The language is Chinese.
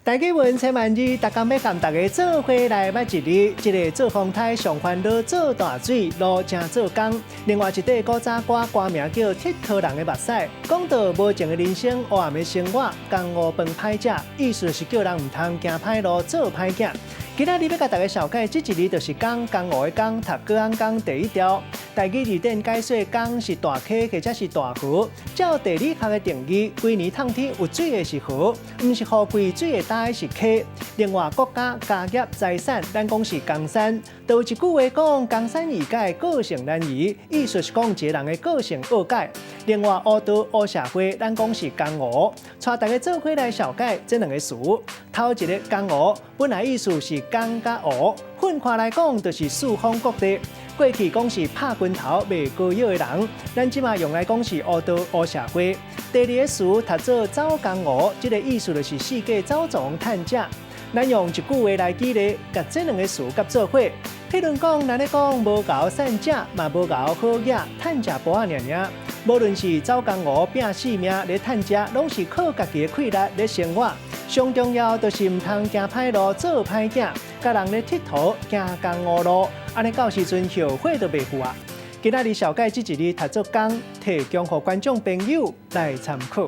大家问千万字，大家要跟大家做伙来捌一日，一个做风台上烦恼做大水，路正做工。另外一块古早歌歌名叫《铁头人的目屎》，讲到无情的人生、黑暗的生活，江湖饭歹食，意思是叫人唔通行歹路、做歹囝。今仔日要甲大家紹介，這一日就是講江湖的講，讀各行講第一條。台語字典解說講是大溪或者是大湖，照地理學的定義，規年透天有水的是湖，唔是河貴水的大的是溪。另外國家、家業、財產，咱講是江山。就有一句話講，江山易改，個性難移，意思是講一個人的個性惡改。另外黑道、黑社會，咱講是江湖。帶大家做伙來了解這兩個詞。頭一個江湖，本來意思是江甲湖，混化來講就是四方各地。過去講是拍拳頭、賣膏藥的人，咱即馬用來講是黑道、黑社會。第二個詞，讀做走江湖，這個意思就是世界走狀探者。咱用一句話來舉例，甲這兩個詞夾做伙。譬如講，咱咧講無搞善者，嘛無搞好嘢，趁食補仔爾。無論是走江湖、拼性命咧趁食，攏是靠家己的氣力咧生活。上重要就是唔通行歹路、做歹囝，甲人咧佚佗行江湖路，安尼到時陣後悔都袂赴啊！今仔日了解這一日讀做工，提供予觀眾朋友來參考。